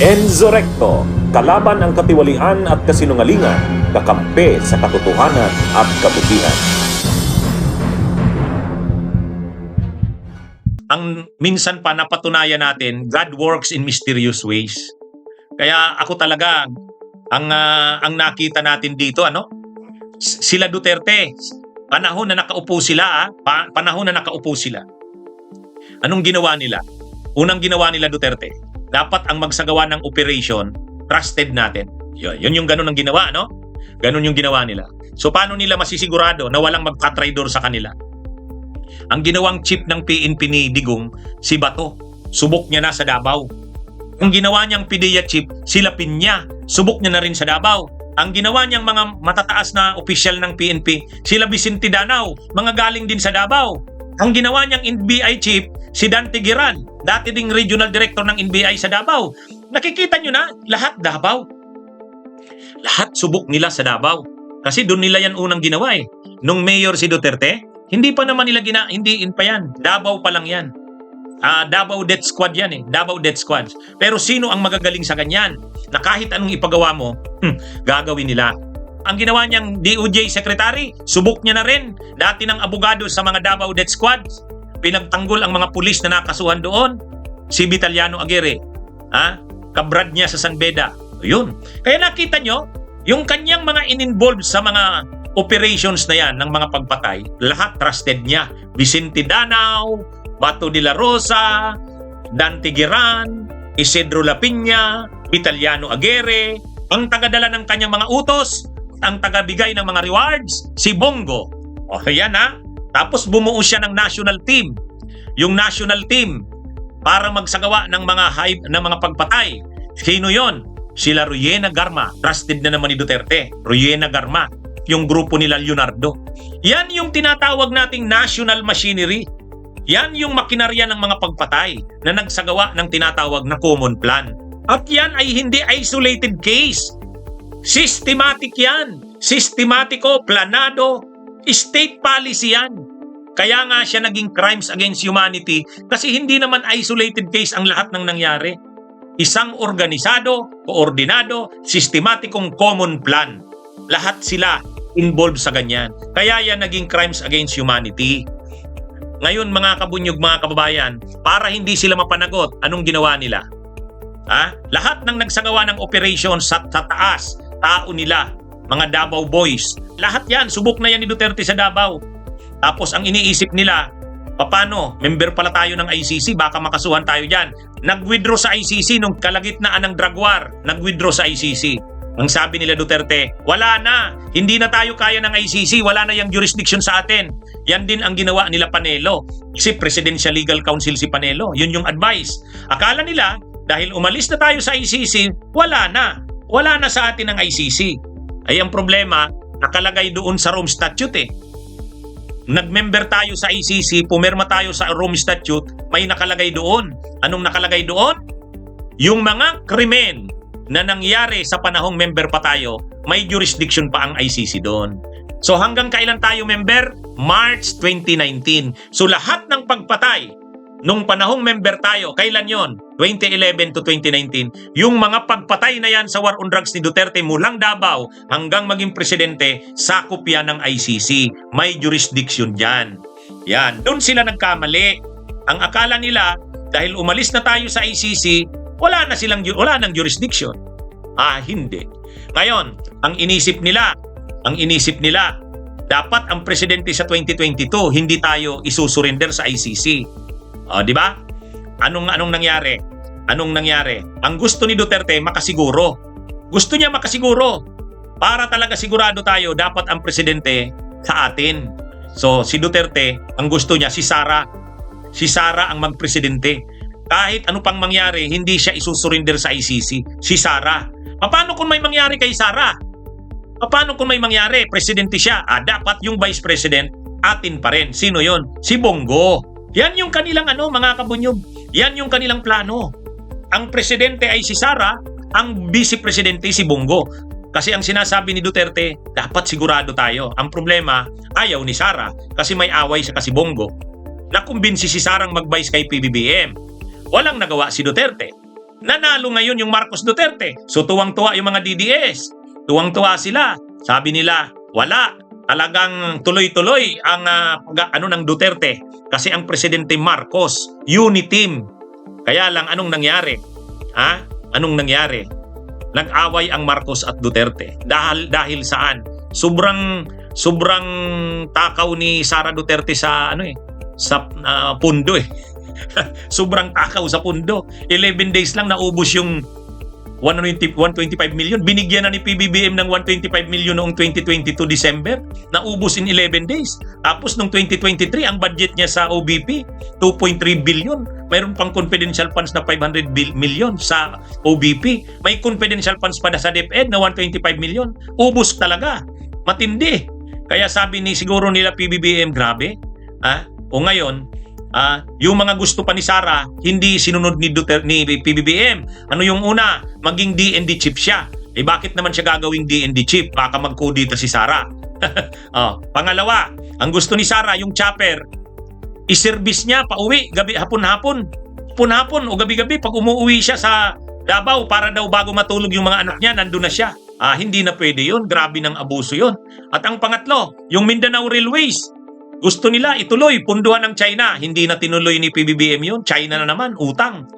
Enzo Recto, kalaban ang katiwalian at kasinungalingan, kakampi sa katotohanan at kabutihan. Ang minsan pa napatunayan natin, God works in mysterious ways. Kaya ako talaga, ang nakita natin dito, sila Duterte, panahon na nakaupo sila, panahon na nakaupo sila. Anong ginawa nila? Unang ginawa nila Duterte, dapat ang magsagawa ng operation, trusted natin. Yun yung ganun ang ginawa, no? Ganun yung ginawa nila. So paano nila masisigurado na walang magpatraidor sa kanila? Ang ginawang chief ng PNP ni Digong, si Bato, subok niya na sa Davao. Ang ginawa niyang PDEA chief, sila Pinya, subok niya na rin sa Davao. Ang ginawa niyang mga matataas na opisyal ng PNP, sila Vicente Danao, mga galing din sa Davao. Ang ginawa niyang NBI chief, si Dante Giran, dati ding regional director ng NBI sa Davao. Nakikita niyo na, lahat Davao. Lahat subok nila sa Davao. Kasi doon nila yan unang ginawa eh. Nung mayor si Duterte, hindi pa naman nila hindiin pa yan. Davao pa lang yan. Davao Death Squad yan eh. Davao Death Squad. Pero sino ang magagaling sa ganyan? Na kahit anong ipagawa mo, gagawin nila. Ang ginawa niyang DOJ Secretary, subok niya na rin. Dati ng abogado sa mga Davao Death Squad. Pinagtanggol ang mga pulis na nakasuhan doon. Si Vitaliano Aguirre. Kabrad niya sa San Beda. Yun. Kaya nakita nyo, yung kanyang mga in-involved sa mga operations na yan ng mga pagpatay, lahat trusted niya. Vicente Danao, Bato de la Rosa, Dante Giran, Isidro Lapinha, Vitaliano Aguirre, ang tagadala ng kanyang mga utos, ang tagabigay ng mga rewards, si Bongo. O yan Tapos bumuo siya ng national team. Yung national team para magsagawa ng mga pagpatay. Sino yon? Sila Ruyena Garma. Trusted na naman ni Duterte. Ruyena Garma. Yung grupo nila Leonardo. Yan yung tinatawag nating national machinery. Yan yung makinarya ng mga pagpatay na nagsagawa ng tinatawag na common plan. At yan ay hindi isolated case. Systematic yan. Sistematiko, planado, state policy yan. Kaya nga siya naging crimes against humanity kasi hindi naman isolated case ang lahat ng nangyari. Isang organisado, koordinado, sistematikong common plan. Lahat sila involved sa ganyan. Kaya yan naging crimes against humanity. Ngayon mga kabunyog, mga kababayan, para hindi sila mapanagot, anong ginawa nila? Lahat ng nagsagawa ng operation sa taas, tao nila, mga Davao Boys, lahat yan, subok na yan ni Duterte sa Davao. Tapos ang iniisip nila, paano? Member pala tayo ng ICC, baka makasuhan tayo dyan. Nag-withdraw sa ICC nung kalagitnaan ng drug war. Nag-withdraw sa ICC. Ang sabi nila Duterte, wala na. Hindi na tayo kaya ng ICC. Wala na yung jurisdiction sa atin. Yan din ang ginawa nila Panelo. Kasi Presidential Legal Counsel si Panelo. Yun yung advice. Akala nila, dahil umalis na tayo sa ICC, wala na. Wala na sa atin ang ICC. Ay ang problema, nakalagay doon sa Rome Statute eh. Nag-member tayo sa ICC, pumirma tayo sa Rome Statute, may nakalagay doon. Anong nakalagay doon? Yung mga krimen na nangyari sa panahong member pa tayo, may jurisdiction pa ang ICC doon. So hanggang kailan tayo member? March 2019. So lahat ng pagpatay nung panahong member tayo, kailan yon? 2011 to 2019. Yung mga pagpatay na yan sa war on drugs ni Duterte mulang Davao hanggang maging presidente, sakop yan ng ICC. May jurisdiction dyan. Yan. Doon sila nagkamali. Ang akala nila, dahil umalis na tayo sa ICC, wala nang jurisdiction. Hindi. Ngayon, ang inisip nila, dapat ang presidente sa 2022, hindi tayo isusurrender sa ICC. Di ba? Anong nangyari? Ang gusto ni Duterte makasiguro. Gusto niya makasiguro. Para talaga sigurado tayo, dapat ang presidente sa atin. So si Duterte, ang gusto niya si Sara. Si Sara ang magpresidente. Kahit ano pang mangyari, hindi siya isusurinder sa ICC. Si Sara. Paano kung may mangyari kay Sara? Paano kung may mangyari? Presidente siya. Dapat yung vice president atin pa rin. Sino yon? Si Bongo. Yan yung kanilang mga kabunyog. Yan yung kanilang plano. Ang presidente ay si Sara, ang vice-presidente si Bongo. Kasi ang sinasabi ni Duterte, dapat sigurado tayo. Ang problema, ayaw ni Sara kasi may away siya kasi Bongo. Nakumbinsi si Sarang mag-vice kay PBBM. Walang nagawa si Duterte. Nanalo ngayon yung Marcos Duterte. So tuwang-tuwa yung mga DDS. Tuwang-tuwa sila. Sabi nila, wala. Talagang tuloy-tuloy ang ng Duterte. Kasi ang Presidente Marcos, uniteam. Kaya lang, anong nangyari? Anong nangyari? Nag-away ang Marcos at Duterte. Dahil saan? Sobrang takaw ni Sara Duterte sa pundo eh. Sobrang takaw sa pundo. 11 days lang naubos yung 125 million. Binigyan na ni PBBM ng 125 million noong 2022 December. Naubos in 11 days. Tapos noong 2023, ang budget niya sa OBP, 2.3 billion. Mayroon pang confidential funds na 500 million sa OBP. May confidential funds pa na sa DepEd na 125 million. Ubos talaga. Matindi. Kaya sabi siguro nila PBBM, grabe. O ngayon, yung mga gusto pa ni Sara, hindi sinunod ni PBBM. Ano yung una? Maging DND chief siya. Bakit naman siya gagawing DND chief? Baka magkudita si Sara. Pangalawa, ang gusto ni Sara, yung chopper, iservice niya pauwi, hapon-hapon o gabi-gabi pag umuwi siya sa Davao para daw bago matulog yung mga anak niya, nandun na siya. Hindi na pwede yun. Grabe ng abuso yun. At ang pangatlo, yung Mindanao Railways, gusto nila ituloy, punduhan ng China. Hindi na tinuloy ni PBBM yun. China na naman, utang.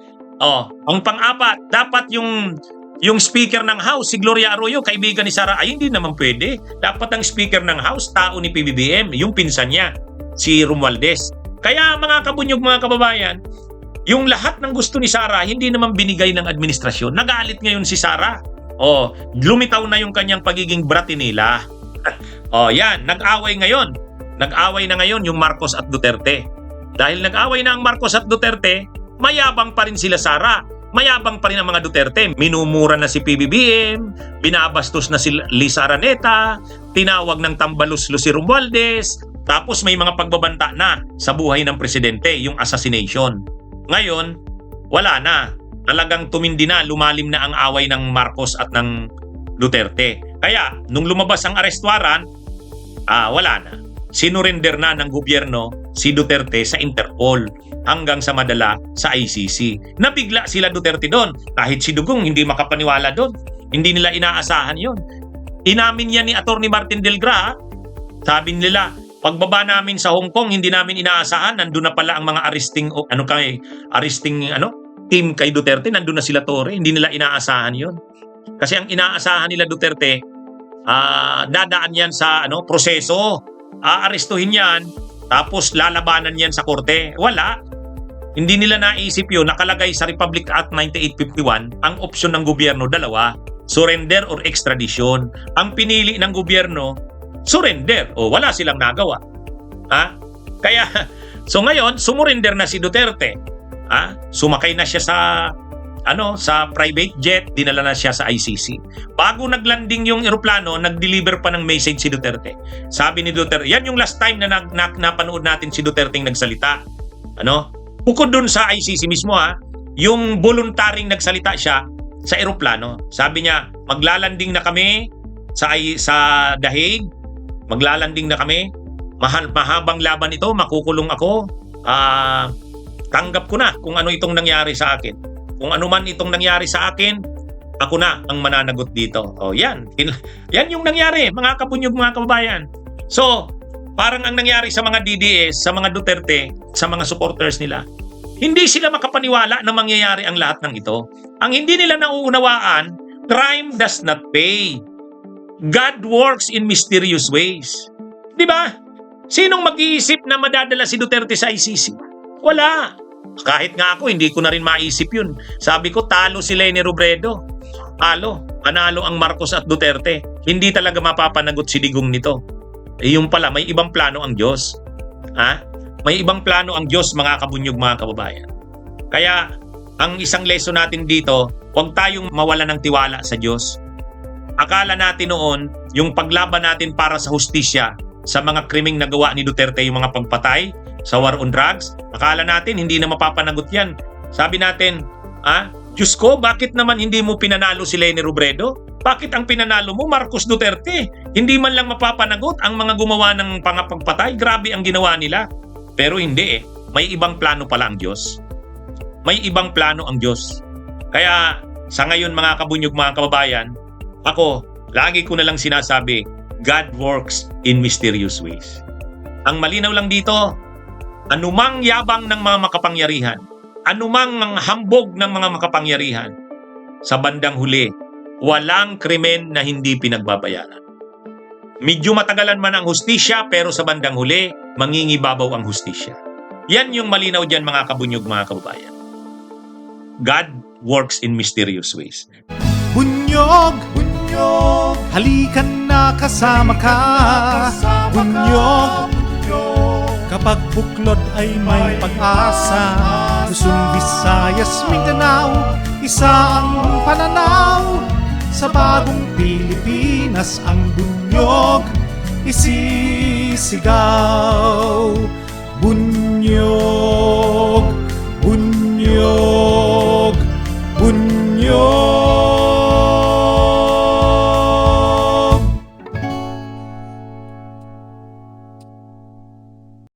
Ang pang-apat, dapat yung speaker ng House, si Gloria Arroyo, kaibigan ni Sara, hindi naman pwede. Dapat ang speaker ng House, tao ni PBBM, yung pinsan niya, si Romualdez. Kaya mga kabunyog, mga kababayan, yung lahat ng gusto ni Sara, hindi naman binigay ng administrasyon. Nagalit ngayon si Sara. Lumitaw na yung kanyang pagiging bratinila. Yan, nag-away ngayon. Nag-away na ngayon yung Marcos at Duterte. Dahil nag-away na ang Marcos at Duterte, mayabang pa rin sila Sara. Mayabang pa rin ang mga Duterte. Minumura na si PBBM, binabastos na si Lisa Araneta, tinawag ng tambaluslo si Romualdez, tapos may mga pagbabanta na sa buhay ng presidente, yung assassination. Ngayon, wala na. Talagang tumindi na, lumalim na ang away ng Marcos at ng Duterte. Kaya, nung lumabas ang arrest warrant, wala na. Sinurrender na ng gobyerno si Duterte sa Interpol hanggang sa madala sa ICC. Nabigla sila Duterte doon. Kahit si Dugong hindi makapaniwala doon. Hindi nila inaasahan yon. Inamin yan ni Atty. Martin Delgra. Sabi nila, pagbaba namin sa Hong Kong, hindi namin inaasahan. Nandun na pala ang mga arresting team kay Duterte. Nandun na sila Torre. Hindi nila inaasahan yon. Kasi ang inaasahan nila Duterte, dadaan yan sa proseso. Aarestuhin yan, tapos lalabanan yan sa korte. Wala. Hindi nila naisip yun. Nakalagay sa Republic Act 9851, ang opsyon ng gobyerno, dalawa, surrender or extradition. Ang pinili ng gobyerno, surrender. Wala silang nagawa. Kaya, so ngayon, sumurrender na si Duterte. Sumakay na siya sa private jet, dinala na siya sa ICC. Bago naglanding yung eroplano, nag-deliver pa ng message si Duterte. Sabi ni Duterte, yan yung last time na napanood natin si Duterte nagsalita. Bukod dun sa ICC mismo, yung voluntaring nagsalita siya sa eroplano. Sabi niya, maglalanding na kami sa The Hague. Maglalanding na kami. Mahabang laban ito, makukulong ako. Tanggap ko na kung ano itong nangyari sa akin. Kung ano man itong nangyari sa akin, ako na ang mananagot dito. Yan. Yan yung nangyari, mga kabunyog, mga kababayan. So, parang ang nangyari sa mga DDS, sa mga Duterte, sa mga supporters nila, hindi sila makapaniwala na mangyayari ang lahat ng ito. Ang hindi nila nauunawaan, crime does not pay. God works in mysterious ways. Di ba? Sinong mag-iisip na madadala si Duterte sa ICC? Wala. Kahit nga ako, hindi ko na rin maisip yun. Sabi ko, talo si Leni Robredo. Panalo ang Marcos at Duterte. Hindi talaga mapapanagot si Digong nito. Yung pala, may ibang plano ang Diyos. May ibang plano ang Diyos, mga kabunyog, mga kababayan. Kaya, ang isang lesson natin dito, huwag tayong mawala ng tiwala sa Diyos. Akala natin noon, yung paglaban natin para sa hustisya, sa mga krimeng nagawa ni Duterte, yung mga pagpatay, sa war on drugs, akala natin hindi na mapapanagot yan. Sabi natin, Diyos ko, bakit naman hindi mo pinanalo si Leni Robredo? Bakit ang pinanalo mo, Marcos Duterte? Hindi man lang mapapanagot ang mga gumawa ng pangapagpatay. Grabe ang ginawa nila. Pero hindi May ibang plano pala ang Diyos. May ibang plano ang Diyos. Kaya sa ngayon mga kabunyog, mga kababayan, ako, lagi ko na lang sinasabi, God works in mysterious ways. Ang malinaw lang dito, anumang yabang ng mga makapangyarihan, anumang mga hambog ng mga makapangyarihan, sa bandang huli, walang krimen na hindi pinagbabayaran. Medyo matagalan man ang hustisya, pero sa bandang huli, mangingibabaw ang hustisya. Yan yung malinaw dyan mga kabunyog, mga kababayan. God works in mysterious ways. Bunyog, bunyog, halikan na kasama ka. Bunyog, kapag buklod ay may pag-asa. Luzon, Visayas, Mindanao, isa ang pananaw. Sa bagong Pilipinas ang bunyog isisigaw. Bunyog.